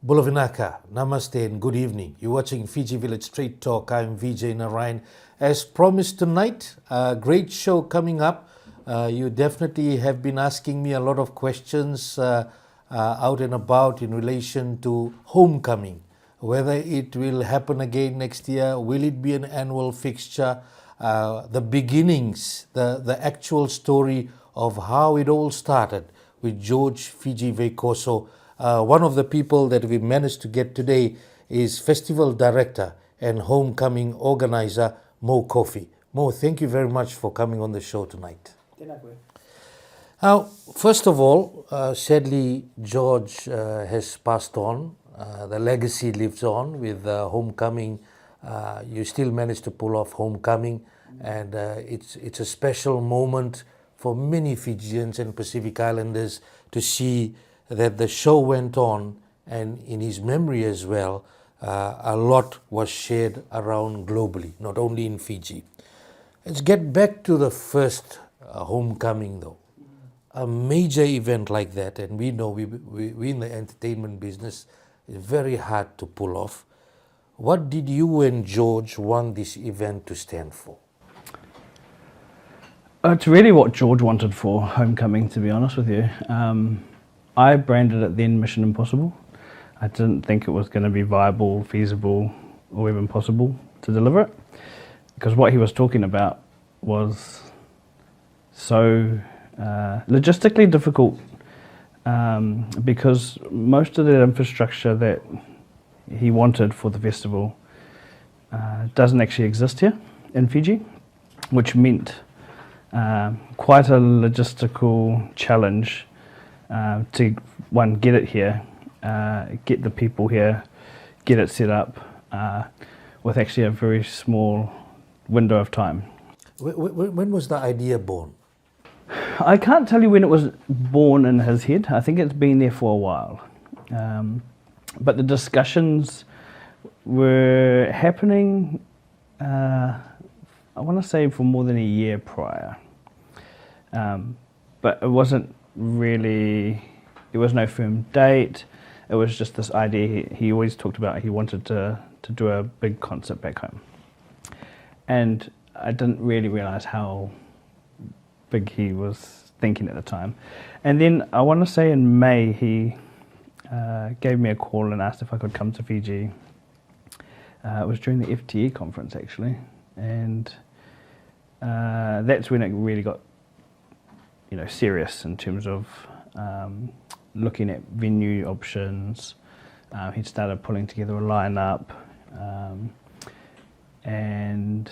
Bulavinaka, Namaste and good evening. You're watching Fiji Village Street Talk. I'm Vijay Narayan. As promised tonight, a great show coming up. You definitely have been asking me a lot of questions out and about in relation to homecoming. Whether it will happen again next year, will it be an annual fixture? The beginnings, the actual story of how it all started with George Fiji Veikoso. One of the people that we managed to get today is Festival Director and Homecoming Organizer, Mo Coffey. Mo, thank you very much for coming on the show tonight. Now, first of all, sadly, George has passed on. The legacy lives on with Homecoming. You still managed to pull off Homecoming, and it's a special moment for many Fijians and Pacific Islanders to see that the show went on, and in his memory as well, a lot was shared around globally, not only in Fiji. Let's get back to the first homecoming though. A major event like that, and we know we in the entertainment business, is very hard to pull off. What did you and George want this event to stand for? It's really what George wanted for Homecoming, to be honest with you. I branded it then Mission Impossible. I didn't think it was going to be viable, feasible, or even possible to deliver it, because what he was talking about was so logistically difficult, because most of the infrastructure that he wanted for the festival doesn't actually exist here in Fiji, which meant quite a logistical challenge to one, get it here, get the people here, get it set up with actually a very small window of time. When was the idea born? I can't tell you when it was born in his head. I think it's been there for a while. But the discussions were happening, I want to say, for more than a year prior. But it wasn't really, there was no firm date. It was just this idea he always talked about. He wanted to do a big concert back home. And I didn't really realize how big he was thinking at the time. And then I want to say in May, he gave me a call and asked if I could come to Fiji. It was during the FTE conference, actually. And that's when it really got serious in terms of looking at venue options. He'd started pulling together a lineup, and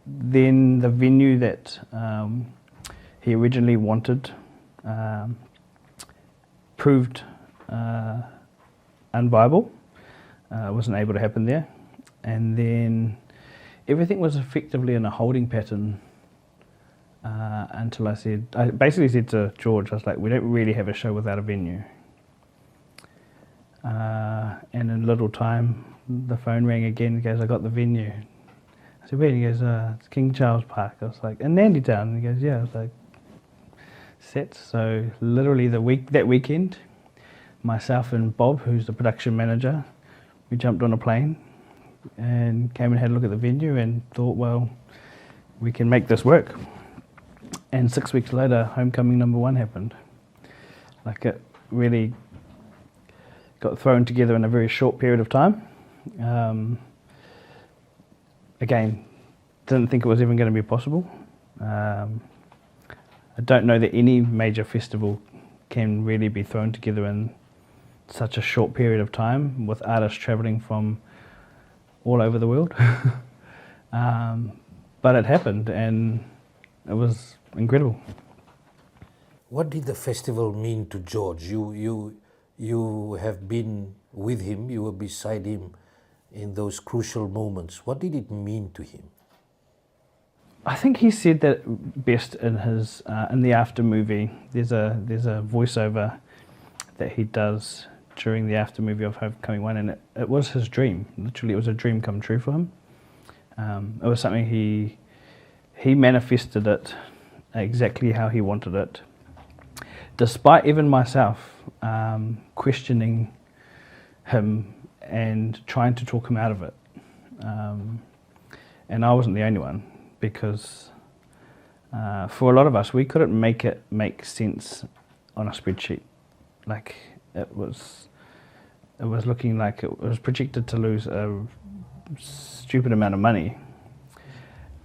then the venue that he originally wanted proved unviable. Wasn't able to happen there, and then everything was effectively in a holding pattern until I basically said to George, I was like, we don't really have a show without a venue. And in a little time, the phone rang again. He goes, I got the venue. I said, where? He goes, it's King Charles Park. I was like, in Nandytown. He goes, yeah. I was like, set. So literally that weekend, myself and Bob, who's the production manager, we jumped on a plane and came and had a look at the venue and thought, well, we can make this work. And 6 weeks later, Homecoming #1 happened. Like, it really got thrown together in a very short period of time. Again, didn't think it was even going to be possible. I don't know that any major festival can really be thrown together in such a short period of time with artists travelling from all over the world. But it happened, and it was incredible. What did the festival mean to George? You have been with him, you were beside him in those crucial moments. What did it mean to him? I think he said that best in his in the after movie. There's a voiceover that he does during the after movie of Homecoming 1, and it was his dream. Literally, it was a dream come true for him. It was something he manifested it exactly how he wanted it, despite even myself questioning him and trying to talk him out of it. And I wasn't the only one, because for a lot of us, we couldn't make it make sense on a spreadsheet. Like, it was looking like it was projected to lose a stupid amount of money,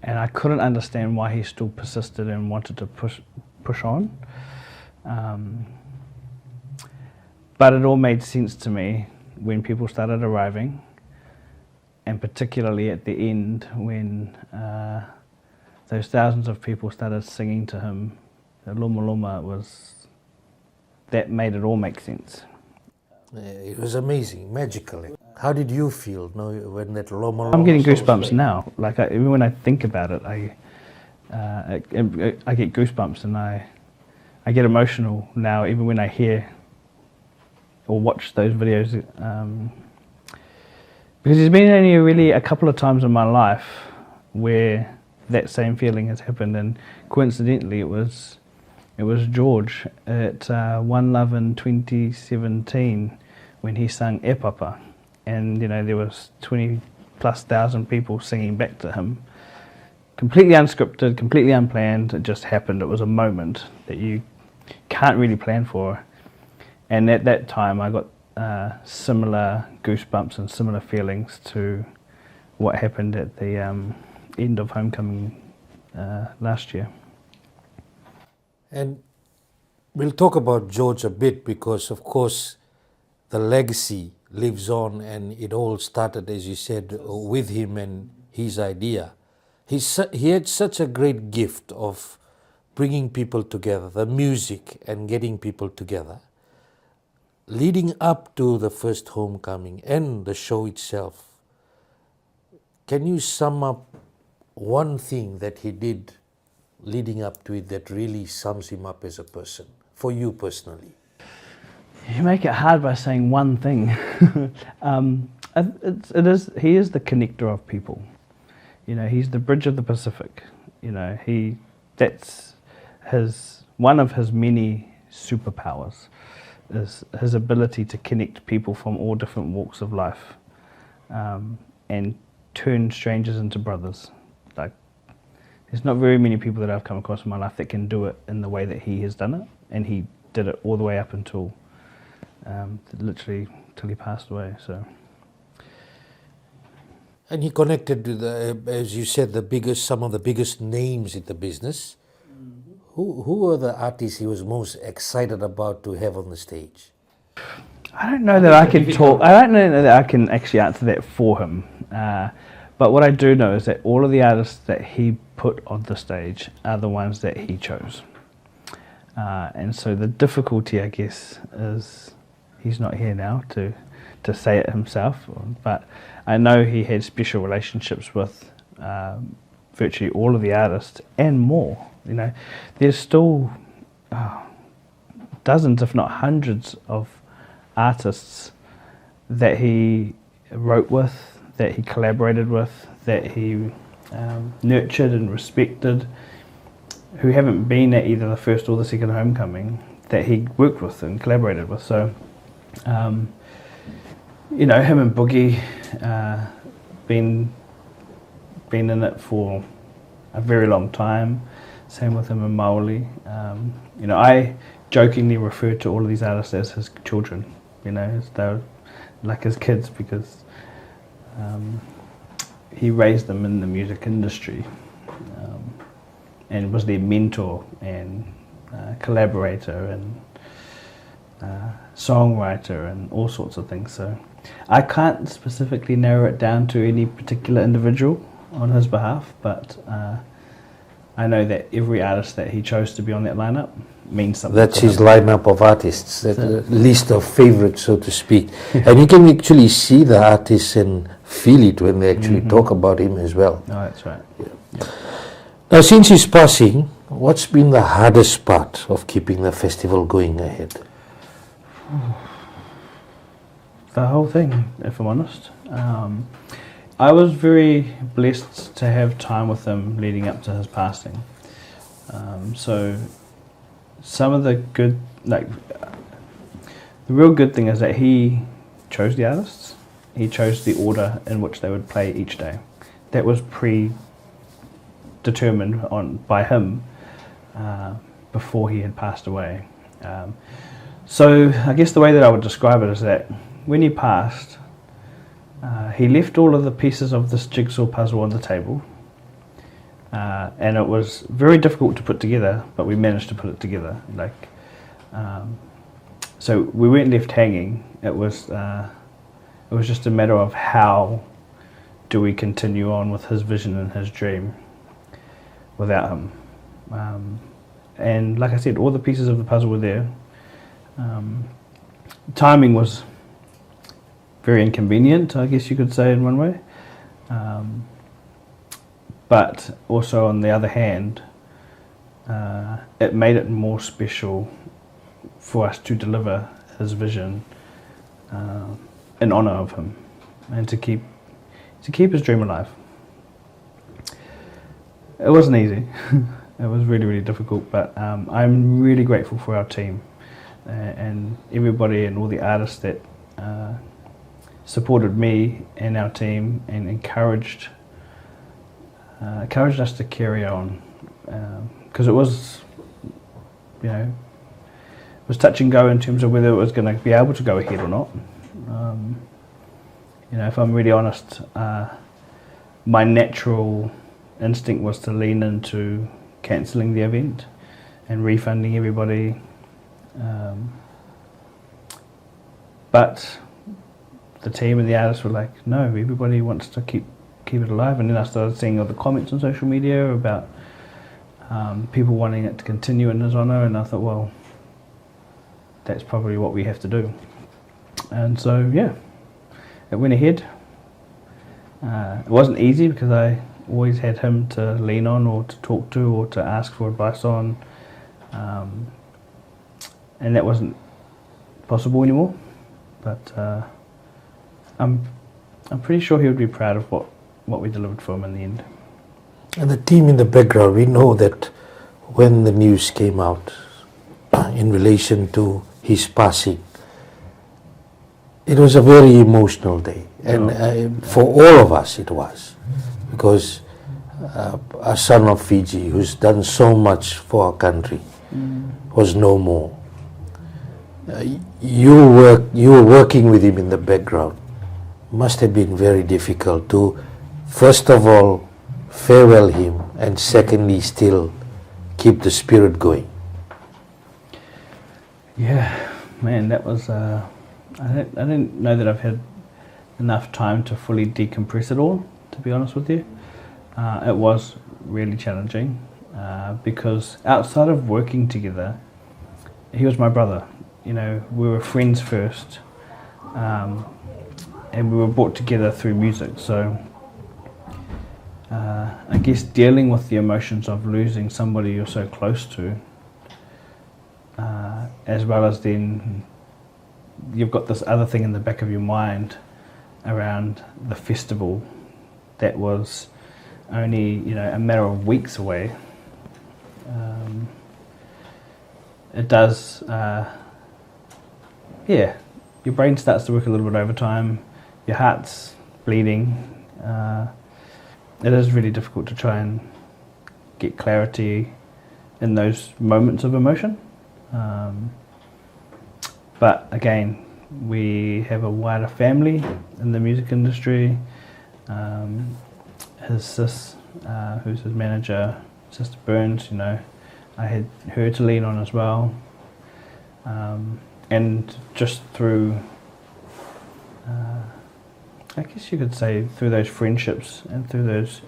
and I couldn't understand why he still persisted and wanted to push on. But it all made sense to me when people started arriving, and particularly at the end when those thousands of people started singing to him, the Luma Luma, that made it all make sense. It was amazing, magical. How did you feel when that Loma Loma? I'm getting goosebumps now. Like, even when I think about it, I get goosebumps, and I get emotional now, even when I hear or watch those videos, because there's been only really a couple of times in my life where that same feeling has happened, and coincidentally it was George at One Love in 2017 when he sang Epapa, and there was 20,000+ people singing back to him, completely unscripted, completely unplanned. It just happened. It was a moment that you can't really plan for. And at that time, I got similar goosebumps and similar feelings to what happened at the end of Homecoming last year. And we'll talk about George a bit, because, of course, the legacy lives on, and it all started, as you said, with him and his idea. He had such a great gift of bringing people together, the music and getting people together. Leading up to the first Homecoming and the show itself, can you sum up one thing that he did leading up to it that really sums him up as a person, for you personally? You make it hard by saying one thing. He is the connector of people. He's the bridge of the Pacific. That's one of his many superpowers, is his ability to connect people from all different walks of life, and turn strangers into brothers. Like, there's not very many people that I've come across in my life that can do it in the way that he has done it, and he did it all the way up until literally till he passed away. So. And he connected to as you said, some of the biggest names in the business. Who were the artists he was most excited about to have on the stage? I don't know that I can talk. I don't know that I can actually answer that for him. But what I do know is that all of the artists that he put on the stage are the ones that he chose. And so the difficulty, I guess, is he's not here now to say it himself. But I know he had special relationships with virtually all of the artists and more. There's still dozens, if not hundreds, of artists that he wrote with, that he collaborated with, that he nurtured and respected, who haven't been at either the first or the second Homecoming, that he worked with and collaborated with. So, him and Boogie been in it for a very long time. Same with him and Maoli. I jokingly refer to all of these artists as his children. They're like his kids, because he raised them in the music industry, and was their mentor and collaborator and songwriter and all sorts of things. So I can't specifically narrow it down to any particular individual on his behalf, but I know that every artist that he chose to be on that lineup means something. That's his lineup of artists, that list of favorites, so to speak. And you can actually see the artists and feel it when they actually talk about him as well. Oh, that's right. Yeah. Now, since his passing, what's been the hardest part of keeping the festival going ahead? The whole thing, if I'm honest. I was very blessed to have time with him leading up to his passing. So some of the real good thing is that he chose the artists. He chose the order in which they would play each day. That was predetermined by him before he had passed away. So I guess the way that I would describe it is that when he passed, he left all of the pieces of this jigsaw puzzle on the table, and it was very difficult to put together, but we managed to put it together. So we weren't left hanging. It was just a matter of how do we continue on with his vision and his dream without him. And like I said, all the pieces of the puzzle were there. Timing was very inconvenient, I guess you could say in one way. But also on the other hand, it made it more special for us to deliver his vision in honour of him and to keep his dream alive. It wasn't easy. It was really, really difficult, but I'm really grateful for our team and everybody and all the artists that supported me and our team and encouraged us to carry on, because it was, it was touch and go in terms of whether it was going to be able to go ahead or not. If I'm really honest, my natural instinct was to lean into cancelling the event and refunding everybody, but the team and the artists were like, no, everybody wants to keep it alive. And then I started seeing all the comments on social media about people wanting it to continue in his honour, and I thought, well, that's probably what we have to do. And so it went ahead. It wasn't easy because I always had him to lean on or to talk to or to ask for advice on, and that wasn't possible anymore. But I'm pretty sure he would be proud of what we delivered for him in the end. And the team in the background, we know that when the news came out in relation to his passing, it was a very emotional day, and for all of us it was, because a son of Fiji who's done so much for our country was no more. You were working with him in the background. Must have been very difficult to, first of all, farewell him, and secondly, still keep the spirit going. Yeah, man, that was. I didn't know that I've had enough time to fully decompress it all, to be honest with you. It was really challenging because outside of working together, he was my brother. We were friends first, and we were brought together through music. So I guess dealing with the emotions of losing somebody you're so close to, as well as then you've got this other thing in the back of your mind around the festival that was only a matter of weeks away. It does, your brain starts to work a little bit overtime, your heart's bleeding. It is really difficult to try and get clarity in those moments of emotion. But again, we have a wider family in the music industry. His sis, who's his manager, Sister Burns, I had her to lean on as well. And just through, I guess you could say, through those friendships and through those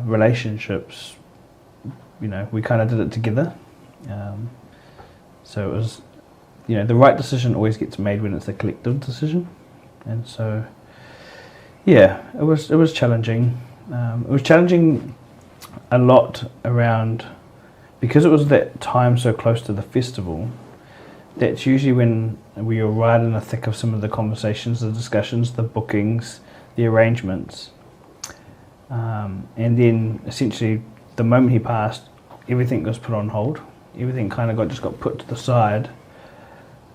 relationships, we kind of did it together. So it was, the right decision always gets made when it's a collective decision. And so, it was challenging. It was challenging a lot around, because it was that time so close to the festival. That's usually when we were right in the thick of some of the conversations, the discussions, the bookings, the arrangements. And then essentially the moment he passed, everything was put on hold. Everything kind of just got put to the side.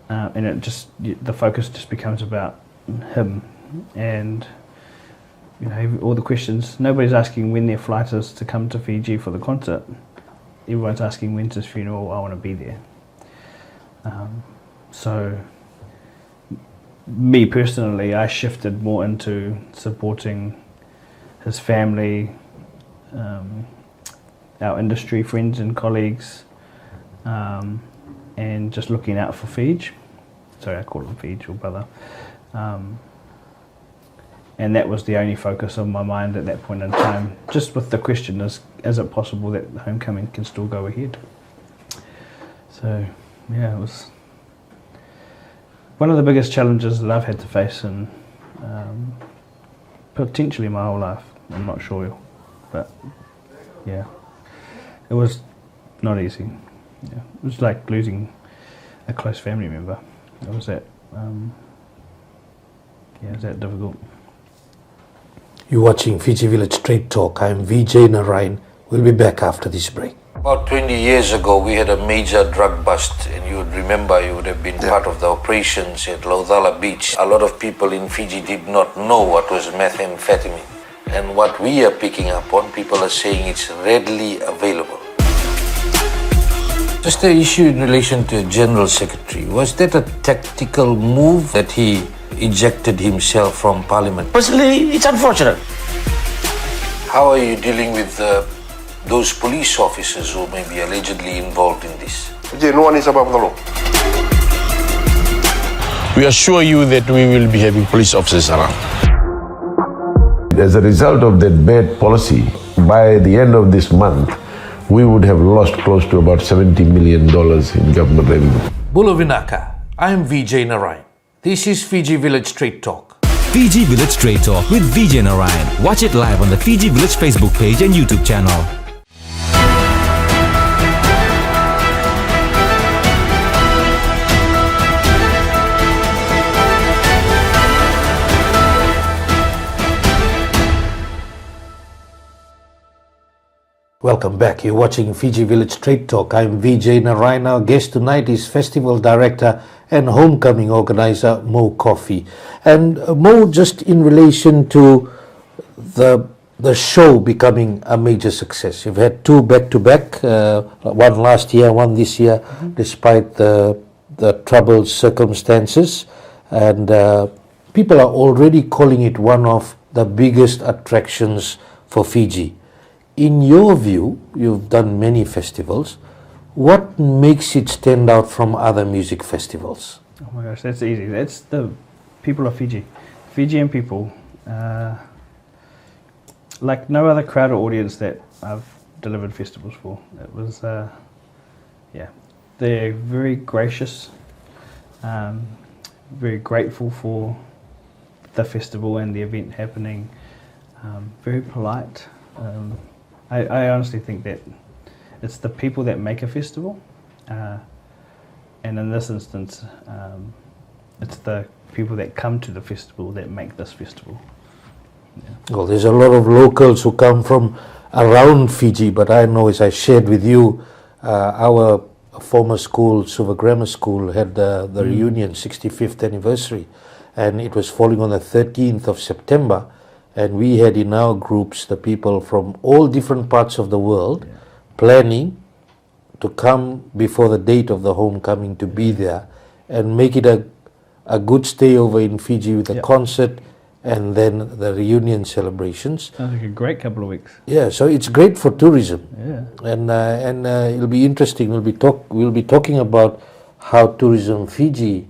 And the focus just becomes about him, and you know, all the questions. Nobody's asking when their flight is to come to Fiji for the concert. Everyone's asking when's his funeral. I want to be there. So, me personally, I shifted more into supporting his family, our industry friends and colleagues, and just looking out for Fiji. Sorry, I call him Fiji, or brother. And that was the only focus of my mind at that point in time, just with the question, is it possible that the homecoming can still go ahead? So, yeah, it was one of the biggest challenges that I've had to face in potentially my whole life. I'm not sure, but yeah, it was not easy. Yeah. It was like losing a close family member. It was that, it was that difficult. You're watching Fiji Village Straight Talk. I'm Vijay Narayan. We'll be back after this break. About 20 years ago, we had a major drug bust, and you would remember, you would have been part of the operations at Laudala Beach. A lot of people in Fiji did not know what was methamphetamine. And what we are picking up on, people are saying it's readily available. Just the issue in relation to General Secretary, was that a tactical move that he ejected himself from Parliament? Personally, it's unfortunate. How are you dealing with those police officers who may be allegedly involved in this? Vijay, no one is above the law. We assure you that we will be having police officers around. As a result of that bad policy, by the end of this month, we would have lost close to about $70 million in government revenue. Bula Vinaka, I'm Vijay Narayan. This is Fiji Village Straight Talk. Fiji Village Straight Talk with Vijay Narayan. Watch it live on the Fiji Village Facebook page and YouTube channel. Welcome back. You're watching Fiji Village Straight Talk. I'm Vijay Narayan. Our guest tonight is Festival Director and Homecoming Organizer Mo Coffey. And Mo, just in relation to the show becoming a major success. You've had two back-to-back, one last year, one this year, despite the troubled circumstances. And people are already calling it one of the biggest attractions for Fiji. In your view, you've done many festivals. What makes it stand out from other music festivals? Oh my gosh, that's easy. That's the people of Fiji. Fijian people. Like no other crowd or audience that I've delivered festivals for. It was, they're very gracious, very grateful for the festival and the event happening, very polite. I honestly think that it's the people that make a festival, and in this instance, it's the people that come to the festival that make this festival. Yeah. Well, there's a lot of locals who come from around Fiji, but I know, as I shared with you, our former school, Suva Grammar School, had the reunion, 65th anniversary, and it was falling on the 13th of September. And we had in our groups the people from all different parts of the world planning to come before the date of the homecoming to be there and make it a good stay over in Fiji with a concert and then the reunion celebrations. Sounds like a great couple of weeks. Yeah, so it's great for tourism. Yeah. And it'll be interesting. We'll be talking about how Tourism Fiji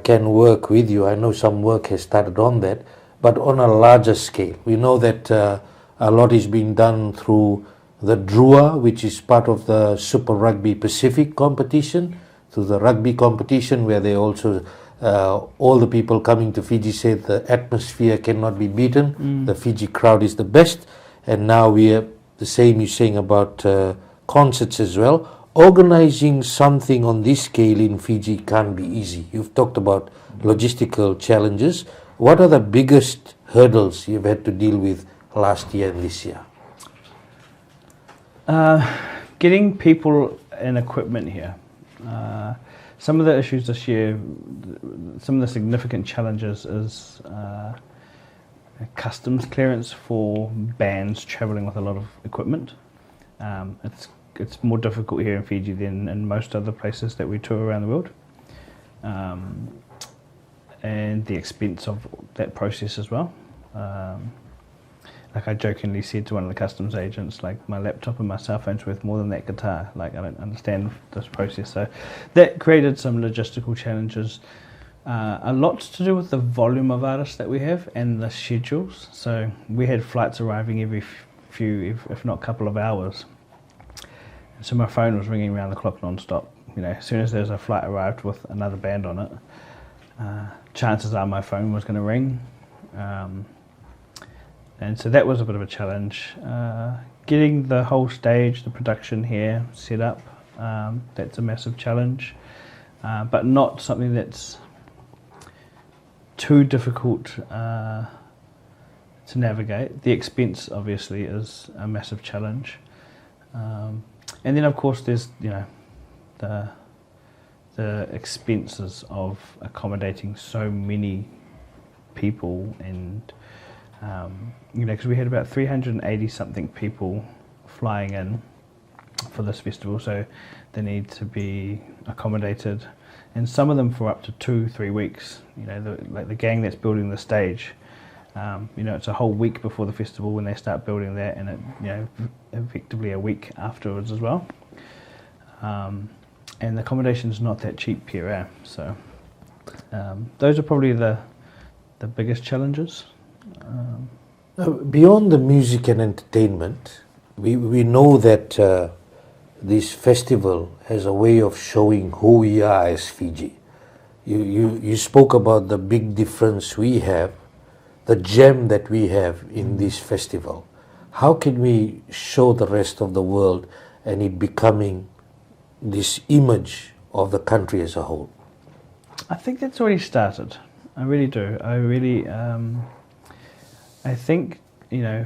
can work with you. I know some work has started on that. But on a larger scale. We know that a lot is being done through the DRUA, which is part of the Super Rugby Pacific competition, through the rugby competition, where they also, all the people coming to Fiji said the atmosphere cannot be beaten, the Fiji crowd is the best, and now we are the same you're saying about concerts as well. Organizing something on this scale in Fiji can't be easy. You've talked about logistical challenges. What are the biggest hurdles you've had to deal with last year and this year? Getting people and equipment here. some of the issues this year, some of the significant challenges is customs clearance for bands travelling with a lot of equipment. It's more difficult here in Fiji than in most other places that we tour around the world. And the expense of that process as well. Like I jokingly said to one of the customs agents, like, my laptop and my cell phone's worth more than that guitar. Like, I don't understand this process. So that created some logistical challenges. A lot to do with the volume of artists that we have and the schedules. So we had flights arriving every few, if not couple of hours. So my phone was ringing around the clock non-stop. You know, as soon as there's a flight arrived with another band on it, chances are my phone was going to ring. And so that was a bit of a challenge. Getting the whole stage, the production here set up, that's a massive challenge, but not something that's too difficult to navigate. The expense obviously is a massive challenge. And then of course there's, you know, the expenses of accommodating so many people, and you know, because we had about 380 something people flying in for this festival, so they need to be accommodated, and some of them for up to 2-3 weeks. You know, like the gang that's building the stage, you know, it's a whole week before the festival when they start building that, and it, you know, effectively a week afterwards as well. And the accommodation is not that cheap here, so those are probably the biggest challenges. Beyond the music and entertainment, we know that this festival has a way of showing who we are as Fiji. You spoke about the big difference we have, the gem that we have in this festival. How can we show the rest of the world and it becoming this image of the country as a whole? I think that's already started. I really do. I think, you know,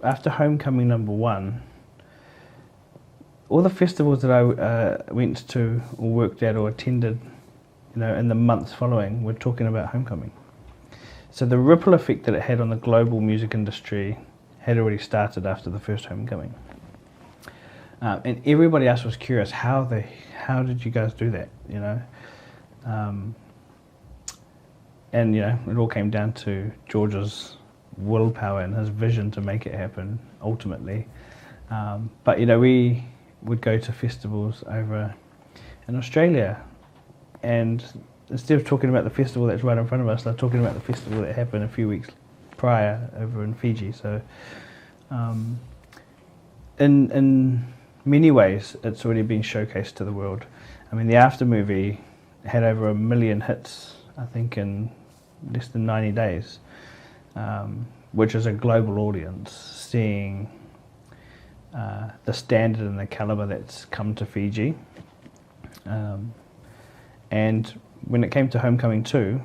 after Homecoming #1, all the festivals that I went to or worked at or attended, you know, in the months following, were talking about Homecoming. So the ripple effect that it had on the global music industry had already started after the first Homecoming. And everybody else was curious, how did you guys do that, you know? And, you know, it all came down to George's willpower and his vision to make it happen, ultimately. But, you know, we would go to festivals over in Australia, and instead of talking about the festival that's right in front of us, they're talking about the festival that happened a few weeks prior over in Fiji. So, in many ways, it's already been showcased to the world. I mean, the After movie had over 1 million hits, I think, in less than 90 days, which is a global audience seeing the standard and the calibre that's come to Fiji. And when it came to Homecoming 2,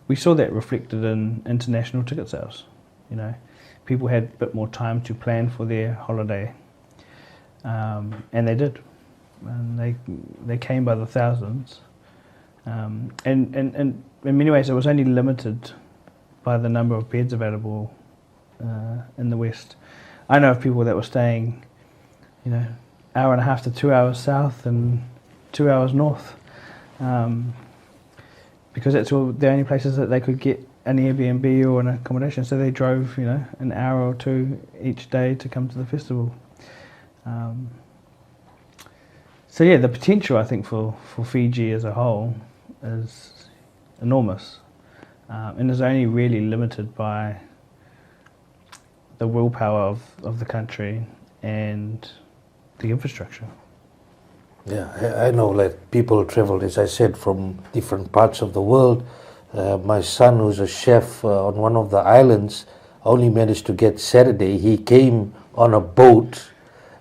we saw that reflected in international ticket sales. You know, people had a bit more time to plan for their holiday, and they did. And they came by the thousands. And in many ways, it was only limited by the number of beds available in the West. I know of people that were staying, you know, 1.5 to 2 hours south and 2 hours north, because that's all the only places that they could get an Airbnb or an accommodation. So they drove, you know, an hour or two each day to come to the festival. So yeah, the potential, I think, for Fiji as a whole is enormous, and is only really limited by the willpower of the country and the infrastructure. Yeah, I know, like, people travel, as I said, from different parts of the world. My son, who's a chef on one of the islands, only managed to get Saturday. He came on a boat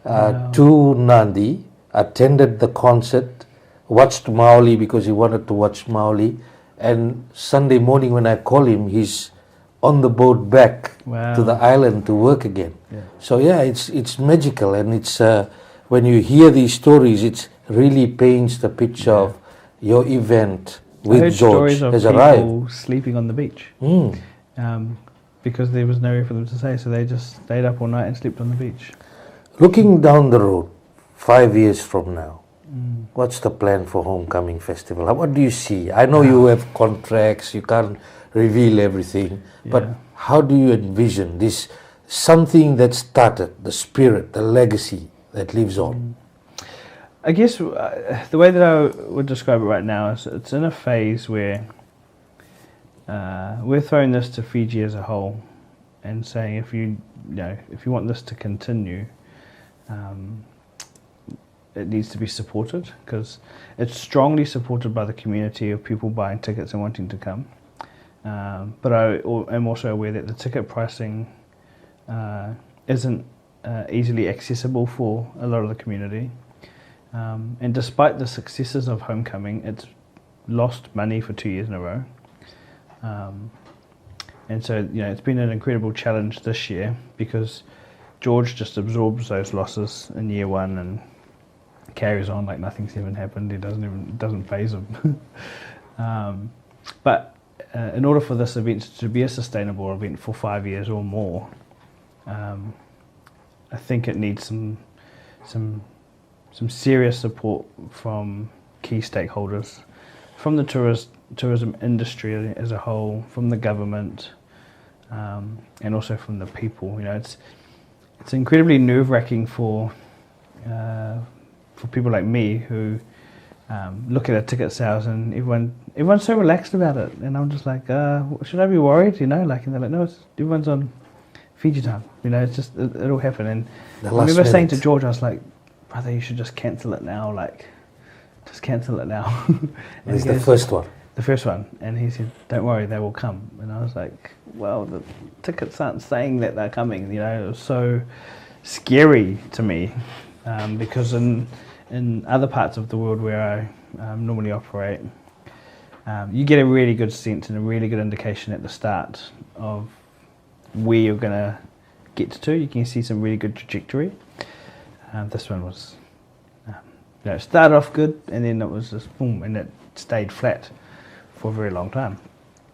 to Nandi, attended the concert, watched Maoli because he wanted to watch Maoli, and Sunday morning when I call him, he's on the boat back to the island to work again. Yeah. So yeah, it's magical, and it's when you hear these stories, it really paints the picture of your event I with heard George stories of has people arrived. sleeping on the beach Mm. because there was nowhere for them to stay, so they just stayed up all night and slept on the beach. Looking down the road, 5 years from now, what's the plan for Homecoming Festival? What do you see? I know you have contracts, you can't reveal everything, but Yeah. how do you envision this, something that started, the spirit, the legacy that lives on? I guess the way that I would describe it right now is it's in a phase where we're throwing this to Fiji as a whole and saying if you want this to continue, it needs to be supported because it's strongly supported by the community of people buying tickets and wanting to come. But I am also aware that the ticket pricing isn't easily accessible for a lot of the community. And despite the successes of Homecoming, it's lost money for 2 years in a row. And so, it's been an incredible challenge this year because George just absorbs those losses in year one and carries on like nothing's even happened. It doesn't faze him. But in order for this event to be a sustainable event for 5 years or more, I think it needs some serious support from key stakeholders, from the tourism industry as a whole, from the government, and also from the people. It's incredibly nerve-wracking for people like me who look at our ticket sales and everyone's so relaxed about it, and I'm just like, should I be worried? And they're like, no, everyone's on Fiji time. It's just it'll happen. And I remember saying to George, I was like, brother, you should just cancel it now. Just cancel it now. And It's the first one. The first one. And he said, don't worry, they will come. And I was like, well, the tickets aren't saying that they're coming. It was so scary to me because in other parts of the world where I normally operate, you get a really good sense and a really good indication at the start of where you're going to get to. You can see some really good trajectory. This one was, it started off good and then it was just boom, and it stayed flat for a very long time.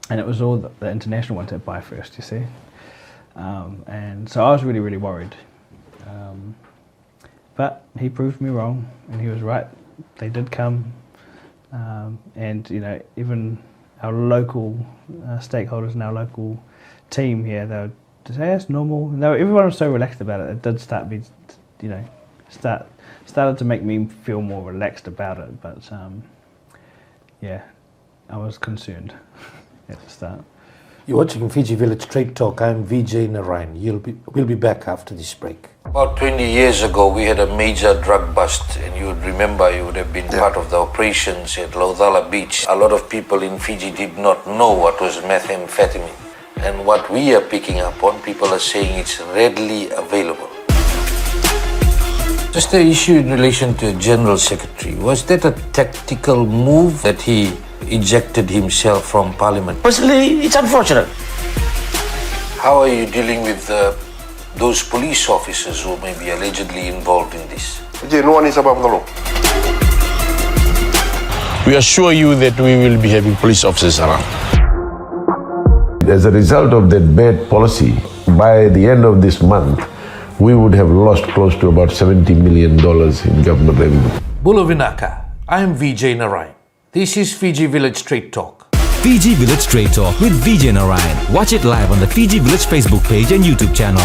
And it was all the international ones that buy first, you see. And so I was really, really worried. But he proved me wrong and he was right. They did come. And, even our local stakeholders and our local team here, they would say, hey, it's normal. Everyone was so relaxed about it. It did started to make me feel more relaxed about it, but I was concerned at the start. You're watching Fiji Village Straight Talk. I'm Vijay Narayan. We'll be back after this break. About 20 years ago, we had a major drug bust, and you would remember, you would have been part of the operations at Laudala Beach. A lot of people in Fiji did not know what was methamphetamine. And what we are picking up on, people are saying it's readily available. Just the issue in relation to General Secretary, was that a tactical move that he ejected himself from Parliament? Personally, it's unfortunate. How are you dealing with those police officers who may be allegedly involved in this? Vijay, no one is above the law. We assure you that we will be having police officers around. As a result of that bad policy, by the end of this month, we would have lost close to about $70 million in government revenue. Bula Vinaka, I'm Vijay Narayan. This is Fiji Village Straight Talk. Fiji Village Straight Talk with Vijay Narayan. Watch it live on the Fiji Village Facebook page and YouTube channel.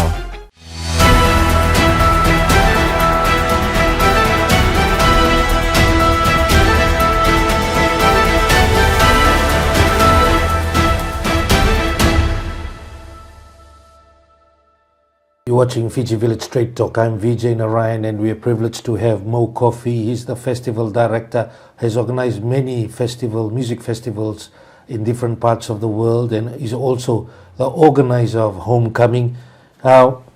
You're watching Fiji Village Straight Talk. I'm Vijay Narayan, and we are privileged to have Coffey. He's the festival director, has organized many music festivals in different parts of the world, and is also the organizer of Homecoming.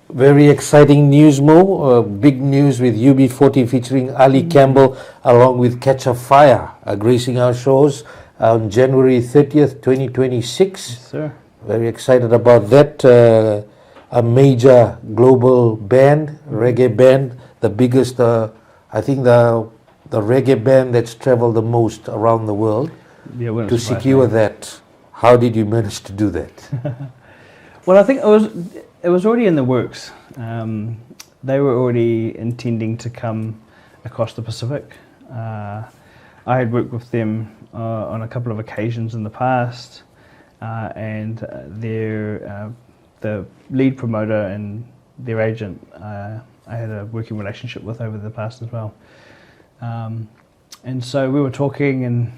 Very exciting news, Mo. Big news with UB40 featuring Ali Campbell along with Catch a Fire gracing our shows on January 30th, 2026. Yes, sir. Very excited about that. A major global band, reggae band, the biggest, I think the the reggae band that's traveled the most around the world. Yeah, it wouldn't To surprise secure me. that, how did you manage to do that? Well, I think it was already in the works. They were already intending to come across the Pacific. I had worked with them on a couple of occasions in the past, and the lead promoter and their agent I had a working relationship with over the past as well. And so we were talking, and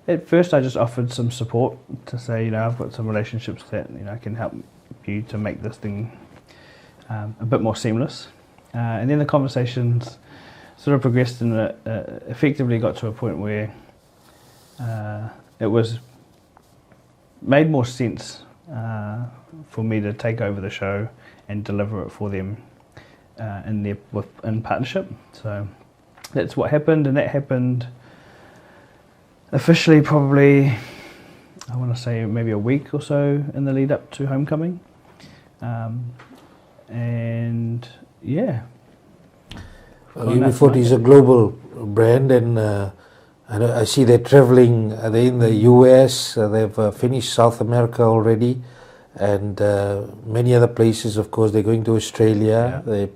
at first I just offered some support to say, I've got some relationships that can help you to make this thing a bit more seamless. And then the conversations sort of progressed, and effectively got to a point where it was made more sense for me to take over the show and deliver it for them in partnership. So that's what happened, and that happened officially probably, I want to say maybe a week or so in the lead up to homecoming. And yeah. UB40 is a global brand, and I see they're traveling. They're in the US, they've finished South America already, and many other places. Of course, they're going to Australia. Yeah.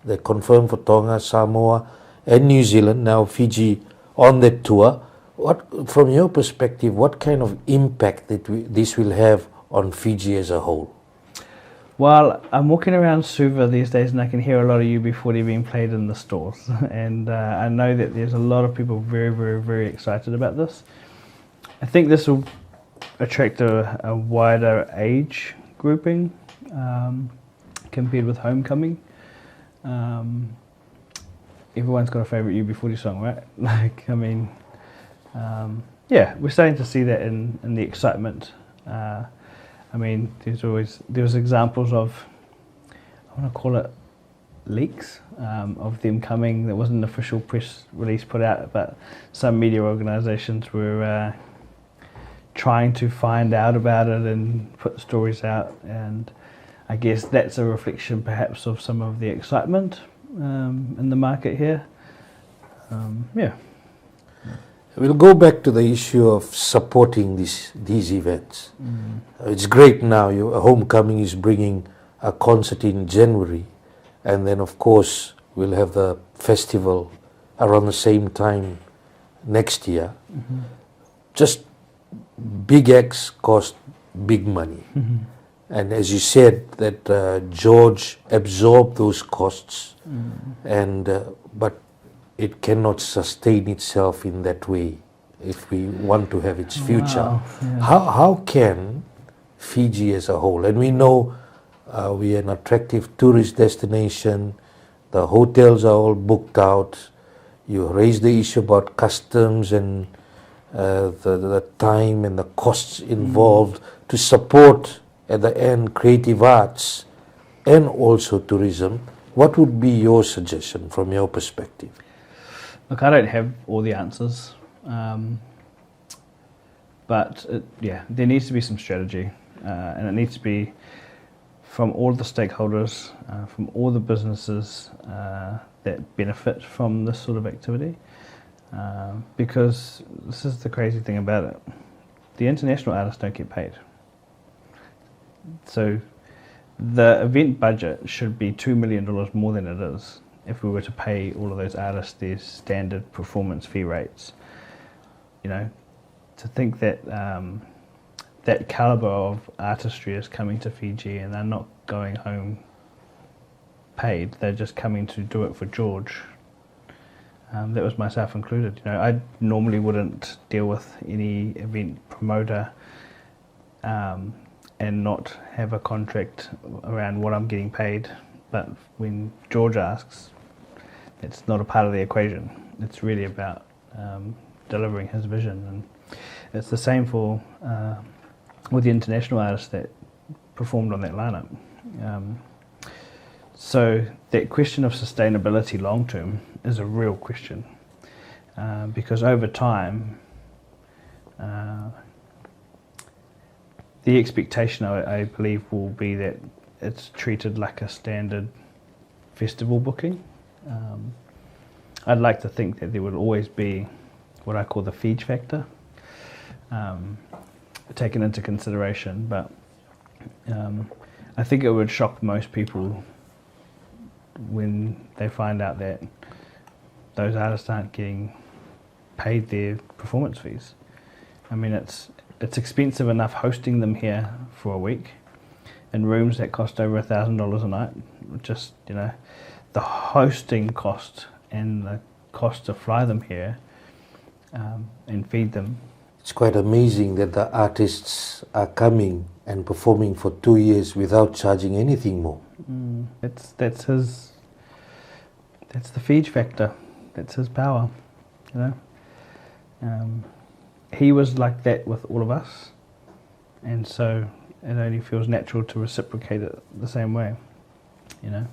They confirmed for Tonga, Samoa, and New Zealand. Now Fiji on that tour. What, from your perspective, what kind of impact this will have on Fiji as a whole? Well, I'm walking around Suva these days, and I can hear a lot of UB40 being played in the stores. And I know that there's a lot of people very, very, very excited about this. I think this will attract a wider age grouping compared with homecoming. Everyone's got a favourite UB40 song, right? Yeah, we're starting to see that in the excitement. There's examples of, I want to call it leaks, of them coming. There wasn't an official press release put out, but some media organisations were trying to find out about it and put stories out, and I guess that's a reflection perhaps of some of the excitement in the market here. Yeah. We'll go back to the issue of supporting these events. It's great now. Homecoming is bringing a concert in January, and then of course we'll have the festival around the same time next year. Just big acts cost big money, and as you said, that George absorbed those costs, and but it cannot sustain itself in that way if we want to have its future. Wow, yeah. How can Fiji as a whole, and we know we are an attractive tourist destination, the hotels are all booked out, you raised the issue about customs and the time and the costs involved to support at the end creative arts and also tourism. What would be your suggestion from your perspective? Look, I don't have all the answers, but there needs to be some strategy, and it needs to be from all the stakeholders, from all the businesses that benefit from this sort of activity, because this is the crazy thing about it. The international artists don't get paid. So the event budget should be $2 million more than it is if we were to pay all of those artists their standard performance fee rates. To think that that calibre of artistry is coming to Fiji and they're not going home paid, they're just coming to do it for George. That was myself included. I normally wouldn't deal with any event promoter and not have a contract around what I'm getting paid. But when George asks, it's not a part of the equation. It's really about delivering his vision, and it's the same for with the international artists that performed on that lineup. So that question of sustainability long term is a real question, because over time, the expectation I believe will be that it's treated like a standard festival booking. I'd like to think that there would always be what I call the Fiji factor taken into consideration, but I think it would shock most people when they find out that those artists aren't getting paid their performance fees. I mean, it's expensive enough hosting them here for a week in rooms that cost over $1,000 a night. Just, you know, the hosting cost and the cost to fly them here and feed them. It's quite amazing that the artists are coming and performing for 2 years without charging anything more. That's the Fiji factor. That's his power, you know. He was like that with all of us, and so it only feels natural to reciprocate it the same way, you know.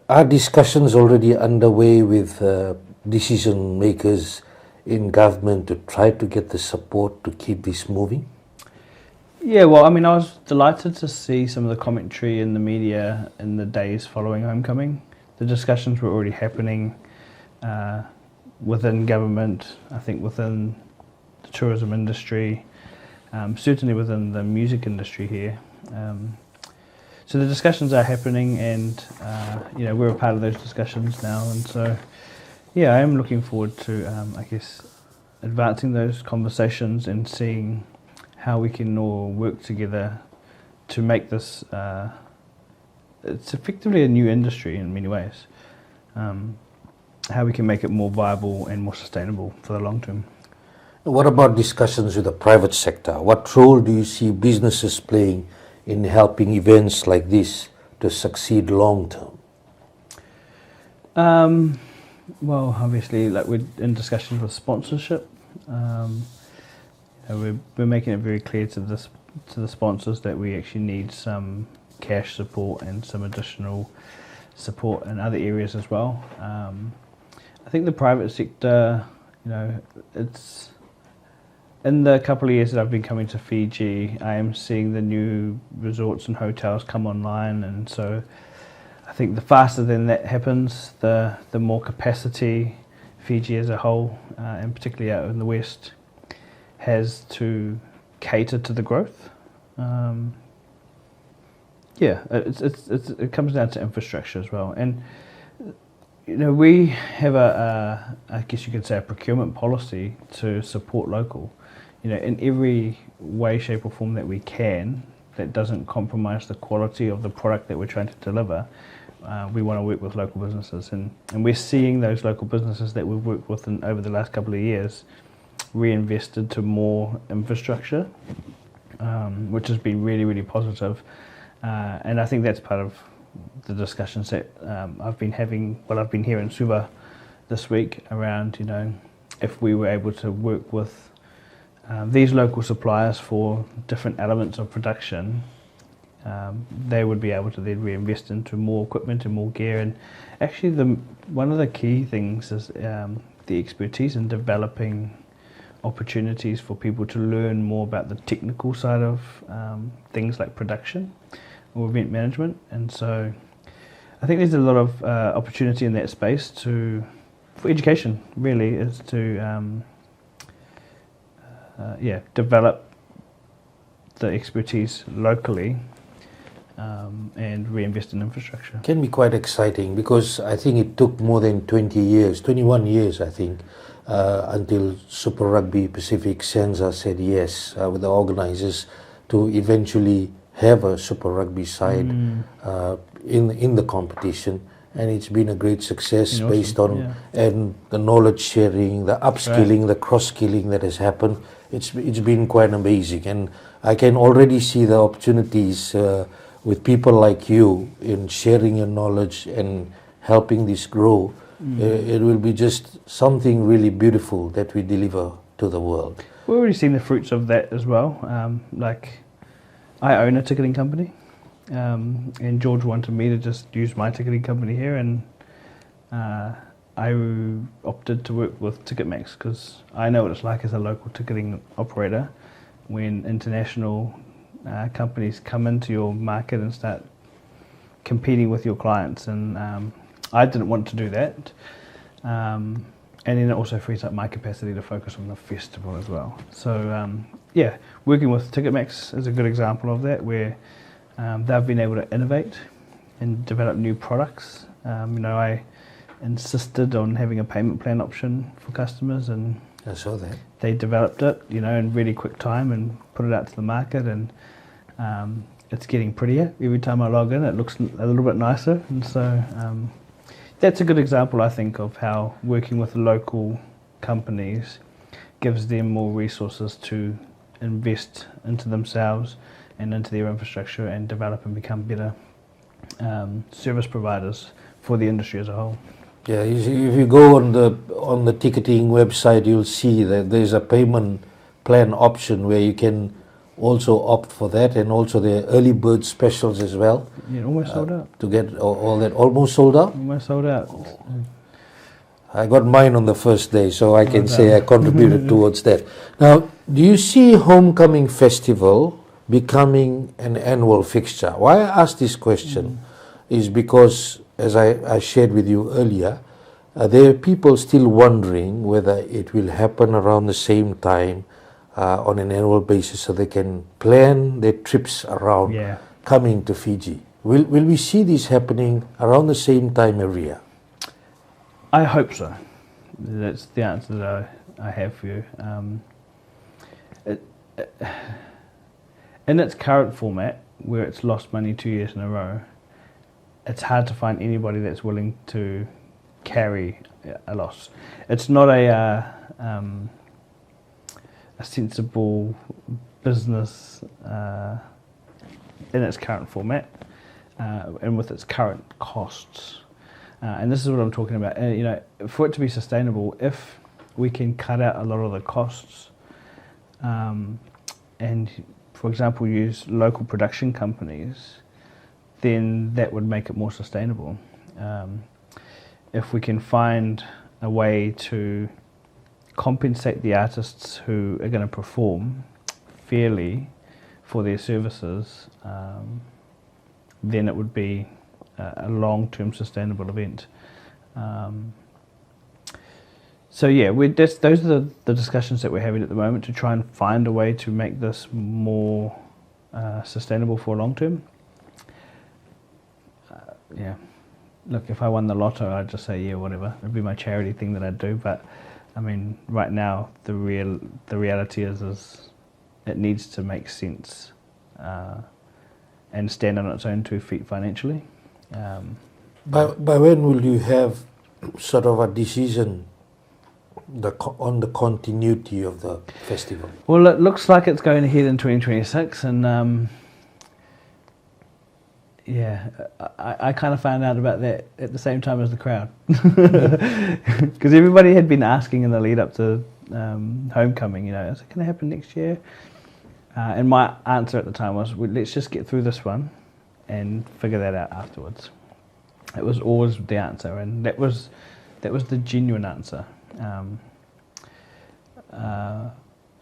Are discussions already underway with decision makers in government to try to get the support to keep this moving? Yeah, well, I mean, I was delighted to see some of the commentary in the media in the days following homecoming. The discussions were already happening within government, I think within the tourism industry, certainly within the music industry here. So the discussions are happening, and you know, we're a part of those discussions now, and so yeah, I am looking forward to I guess advancing those conversations and seeing how we can all work together to make this it's effectively a new industry in many ways. How we can make it more viable and more sustainable for the long term. What about discussions with the private sector? What role do you see businesses playing in helping events like this to succeed long term? Well, obviously, like we're in discussions with sponsorship. You know, we're making it very clear to the sponsors that we actually need some cash support and some additional support in other areas as well. I think the private sector, you know, it's in the couple of years that I've been coming to Fiji, I am seeing the new resorts and hotels come online, and so I think the faster then that happens, the more capacity Fiji as a whole, and particularly out in the west, has to cater to the growth. Yeah, it comes down to infrastructure as well, and you know, we have I guess you could say a procurement policy to support local, you know, in every way, shape or form that we can, that doesn't compromise the quality of the product that we're trying to deliver. We want to work with local businesses, and we're seeing those local businesses that we've worked with over the last couple of years reinvested to more infrastructure, which has been really, really positive. And I think that's part of the discussions that I've been having, well, I've been here in Suva this week around, you know, if we were able to work with these local suppliers for different elements of production, they would be able to then reinvest into more equipment and more gear. And actually one of the key things is the expertise in developing opportunities for people to learn more about the technical side of things like production or event management. And so I think there's a lot of opportunity in that space for education, really, is to develop the expertise locally and reinvest in infrastructure. Can be quite exciting, because I think it took more than 21 years I think, until Super Rugby Pacific Senza said yes with the organisers to eventually have a Super Rugby side in the competition, and it's been a great success based on and the knowledge sharing, the upskilling, the cross skilling that has happened. It's been quite amazing, and I can already see the opportunities with people like you in sharing your knowledge and helping this grow. It will be just something really beautiful that we deliver to the world. We've already seen the fruits of that as well. Like, I own a ticketing company, and George wanted me to just use my ticketing company here, and I opted to work with TicketMax because I know what it's like as a local ticketing operator when international companies come into your market and start competing with your clients. And I didn't want to do that. And then it also frees up my capacity to focus on the festival as well. So yeah, working with TicketMax is a good example of that, where they've been able to innovate and develop new products. I insisted on having a payment plan option for customers, and I saw that. they developed it, in really quick time and put it out to the market, and it's getting prettier. Every time I log in, it looks a little bit nicer, and so that's a good example, I think, of how working with local companies gives them more resources to invest into themselves and into their infrastructure and develop and become better service providers for the industry as a whole. Yeah, if you go on the ticketing website, you'll see that there's a payment plan option where you can also opt for that, and also the early bird specials as well. Yeah, almost sold out. To get all that. Almost sold out? Almost sold out. I got mine on the first day, so I can say I contributed towards that. Now, do you see Homecoming Festival becoming an annual fixture? Why I ask this question is because, as I shared with you earlier, there are people still wondering whether it will happen around the same time on an annual basis, so they can plan their trips around coming to Fiji. Will we see this happening around the same time every year? I hope so. That's the answer that I have for you. In its current format, where it's lost money 2 years in a row, it's hard to find anybody that's willing to carry a loss. It's not a sensible business in its current format and with its current costs. And this is what I'm talking about. For it to be sustainable, if we can cut out a lot of the costs and, for example, use local production companies, then that would make it more sustainable. If we can find a way to compensate the artists who are going to perform fairly for their services, then it would be a long-term sustainable event. So yeah, those are the discussions that we're having at the moment, to try and find a way to make this more sustainable for long term. Yeah, look, if I won the lotto, I'd just say, yeah, whatever. It'd be my charity thing that I'd do. But I mean, right now, the reality is it needs to make sense and stand on its own 2 feet financially. By when will you have sort of a decision on the continuity of the festival? Well, it looks like it's going ahead in 2026, and I kind of found out about that at the same time as the crowd, because everybody had been asking in the lead up to Homecoming, is it going to happen next year? And my answer at the time was, let's just get through this one and figure that out afterwards. It was always the answer, and that was the genuine answer.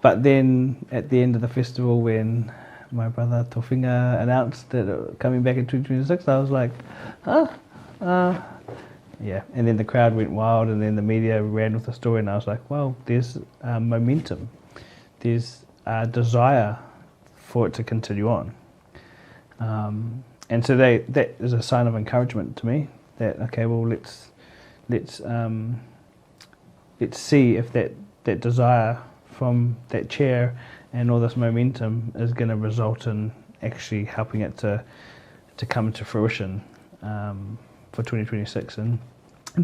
But then at the end of the festival, when my brother Tofinga announced that it was coming back in 2026, I was like, yeah. And then the crowd went wild, and then the media ran with the story, and I was like, well, there's momentum. There's a desire for it to continue on. And so that is a sign of encouragement to me, that, okay, well, let's see if that desire from that chair and all this momentum is going to result in actually helping it to come to fruition for 2026. And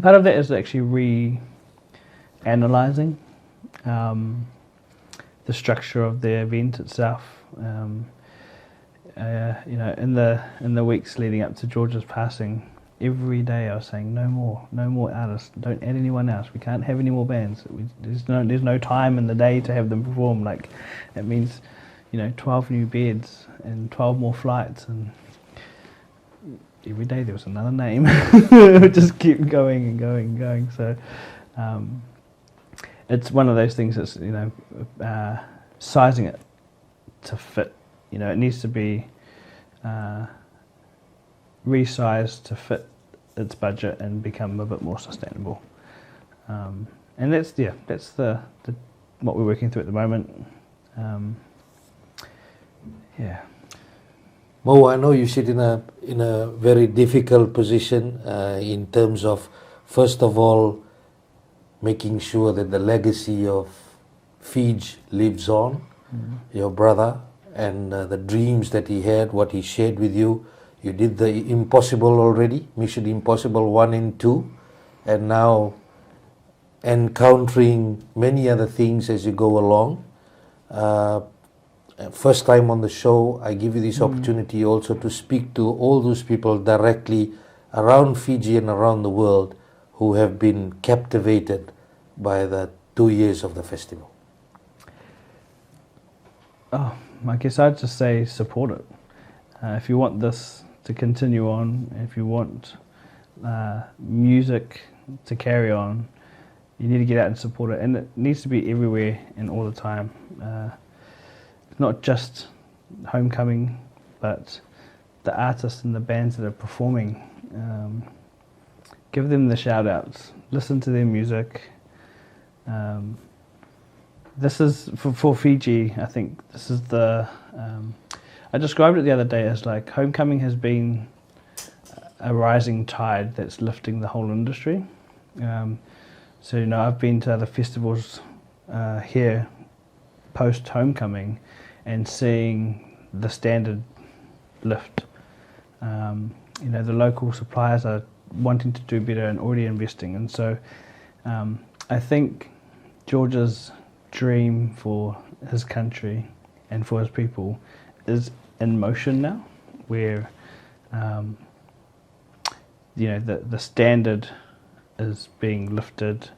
part of that is actually reanalyzing the structure of the event itself. In the weeks leading up to George's passing, every day I was saying, no more artists, don't add anyone else, we can't have any more bands, there's no time in the day to have them perform. Like, it means 12 new beds and 12 more flights, and every day there was another name. Just keep going and going and going. So it's one of those things that's sizing it to fit. It needs to be resized to fit its budget and become a bit more sustainable. And that's the what we're working through at the moment. Yeah. Mo, I know you sit in a very difficult position in terms of, first of all, making sure that the legacy of Fiji lives on, your brother, and the dreams that he had, what he shared with you. You did the impossible already, Mission Impossible 1 and 2, and now encountering many other things as you go along. First time on the show, I give you this opportunity also to speak to all those people directly around Fiji and around the world who have been captivated by the 2 years of the festival. Oh, I guess I'd just say support it. If you want this to continue on, if you want music to carry on, you need to get out and support it. And it needs to be everywhere and all the time. Not just Homecoming, but the artists and the bands that are performing. Give them the shout outs, listen to their music. This is, for Fiji, I think this is I described it the other day as like Homecoming has been a rising tide that's lifting the whole industry. So, I've been to other festivals here post Homecoming and seeing the standard lift. The local suppliers are wanting to do better and already investing. And so I think George's dream for his country and for his people is in motion now, where the standard is being lifted,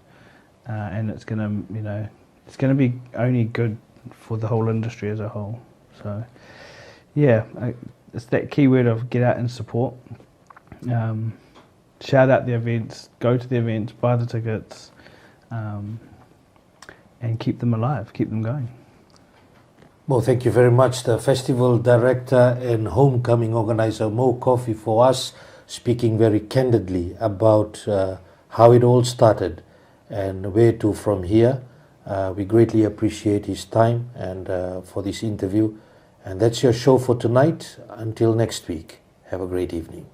and it's gonna be only good for the whole industry as a whole. So yeah, it's that key word of get out and support. Shout out the events, go to the events, buy the tickets, and keep them alive, keep them going. Well, thank you very much, the festival director and homecoming organizer Mo Coffey, for us speaking very candidly about how it all started and where to from here. We greatly appreciate his time and for this interview. And that's your show for tonight. Until next week, have a great evening.